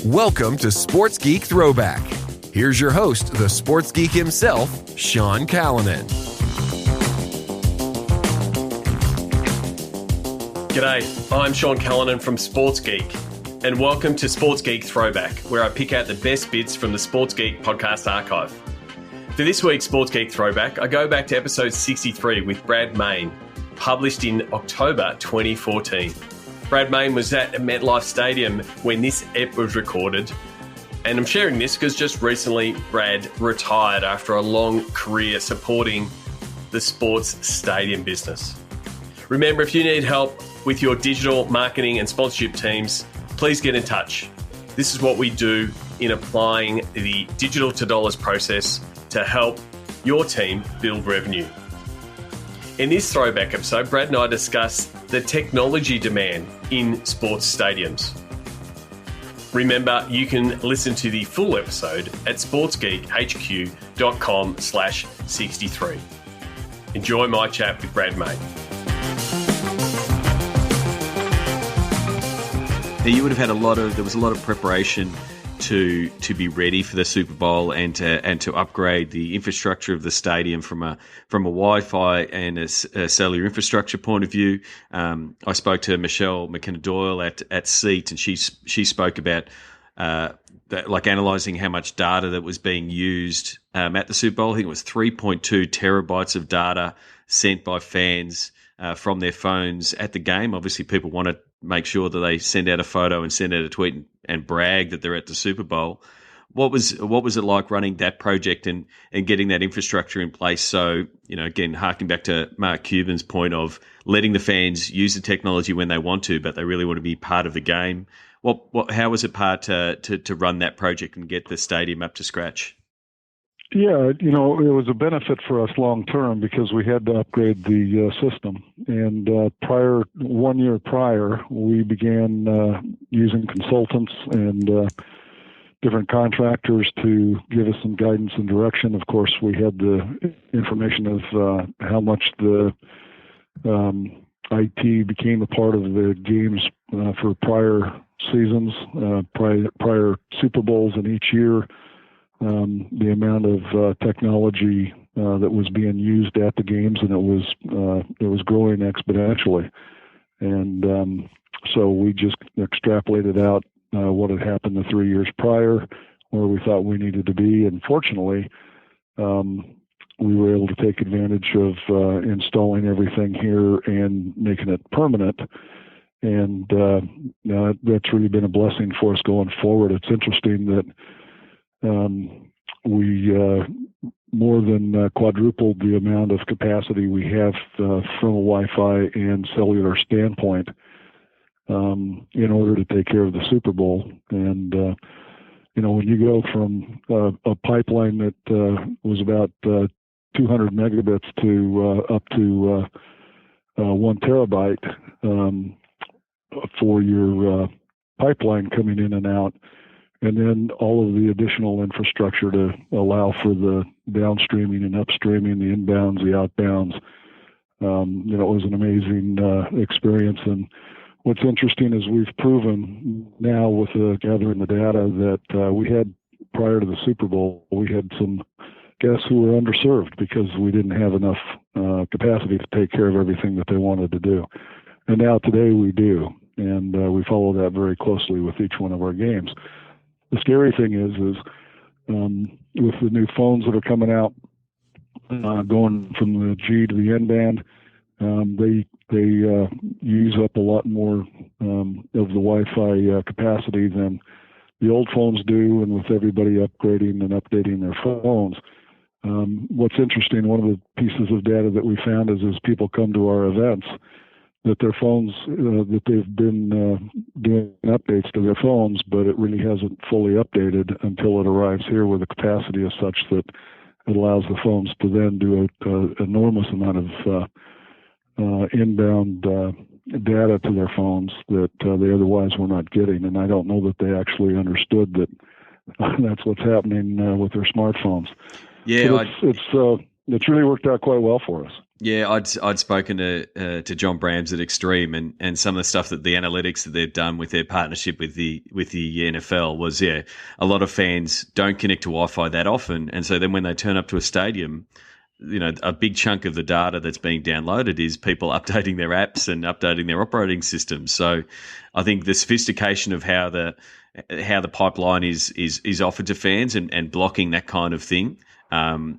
Welcome to Sports Geek Throwback. Here's your host, the sports geek himself, Sean Callanan. G'day, I'm Sean Callanan from Sports Geek, and welcome to Sports Geek Throwback, where I pick out the best bits from the Sports Geek podcast archive. For this week's Sports Geek Throwback, I go back to episode 63 with Brad Mayne, published in October 2014. Brad Mayne was at MetLife Stadium when this ep was recorded, and I'm sharing this because just recently Brad retired after a long career supporting the sports stadium business. Remember, if you need help with your digital marketing and sponsorship teams, please get in touch. This is what we do in applying the digital to dollars process to help your team build revenue. In this throwback episode, Brad and I discuss the technology demand in sports stadiums. Remember, you can listen to the full episode at sportsgeekhq.com/63. Enjoy my chat with Brad Mayne. You would have had there was a lot of preparation to be ready for the Super Bowl and to upgrade the infrastructure of the stadium from a Wi-Fi and a cellular infrastructure point of view. I spoke to Michelle McKenna-Doyle at Seat, and she spoke about like analysing how much data that was being used at the Super Bowl. I think it was 3.2 terabytes of data sent by fans from their phones at the game. Obviously, people want to make sure that they send out a photo and send out a tweet and brag that they're at the Super Bowl. What was it like running that project and getting that infrastructure in place? So, again, harking back to Mark Cuban's point of letting the fans use the technology when they want to, but they really want to be part of the game. How was it to run that project and get the stadium up to scratch? Yeah, it was a benefit for us long term because we had to upgrade the system. And 1 year prior, we began using consultants and different contractors to give us some guidance and direction. Of course, we had the information of how much the IT became a part of the games for prior seasons, prior Super Bowls in each year. The amount of technology that was being used at the games, and it was growing exponentially. And so we just extrapolated out what had happened the 3 years prior, where we thought we needed to be. And fortunately, we were able to take advantage of installing everything here and making it permanent. And that's really been a blessing for us going forward. It's interesting that we more than quadrupled the amount of capacity we have from a Wi-Fi and cellular standpoint in order to take care of the Super Bowl. And, when you go from a pipeline that was about 200 megabits to up to 1 terabyte for your pipeline coming in and out, and then all of the additional infrastructure to allow for the downstreaming and upstreaming, the inbounds, the outbounds. It was an amazing experience. And what's interesting is we've proven now with gathering the data that we had, prior to the Super Bowl, we had some guests who were underserved because we didn't have enough capacity to take care of everything that they wanted to do. And now today we do. And we follow that very closely with each one of our games. The scary thing is with the new phones that are coming out, going from the G to the N band, they use up a lot more of the Wi-Fi capacity than the old phones do, and with everybody upgrading and updating their phones. What's interesting, one of the pieces of data that we found is as people come to our events, that their phones, that they've been doing updates to their phones, but it really hasn't fully updated until it arrives here, where the capacity is such that it allows the phones to then do an enormous amount of inbound data to their phones that they otherwise were not getting. And I don't know that they actually understood that that's what's happening with their smartphones. Yeah, so it's really worked out quite well for us. Yeah, I'd spoken to John Brams at Extreme, and some of the stuff that the analytics that they've done with their partnership with the NFL was, a lot of fans don't connect to Wi-Fi that often, and so then when they turn up to a stadium, a big chunk of the data that's being downloaded is people updating their apps and updating their operating systems. So I think the sophistication of how the pipeline is offered to fans and blocking that kind of thing.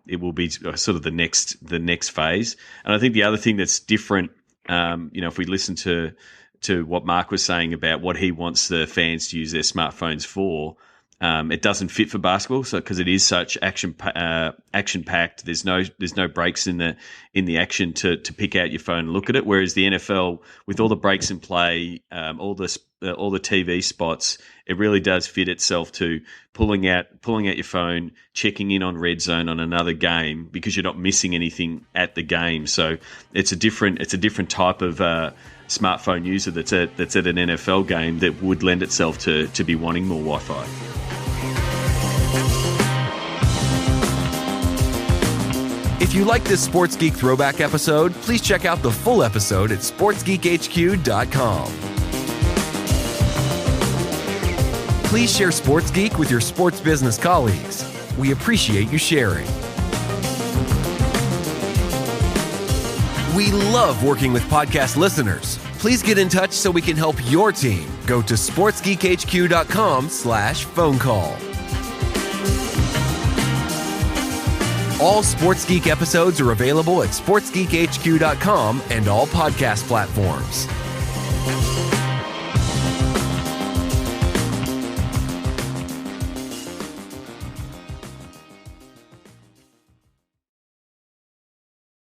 It will be sort of the next phase. And I think the other thing that's different, if we listen to what Mark was saying about what he wants the fans to use their smartphones for, it doesn't fit for basketball. So because it is such action packed, there's no breaks in the action to pick out your phone and look at it. Whereas the NFL, with all the breaks in play, all the TV spots, it really does fit itself to pulling out your phone, checking in on red zone on another game because you're not missing anything at the game. So it's a different type of smartphone user that's at an NFL game that would lend itself to be wanting more Wi-Fi. If you like this Sports Geek Throwback episode, please check out the full episode at sportsgeekhq.com. Please share Sports Geek with your sports business colleagues. We appreciate you sharing. We love working with podcast listeners. Please get in touch so we can help your team. Go to sportsgeekhq.com/phone call. All Sports Geek episodes are available at sportsgeekhq.com and all podcast platforms.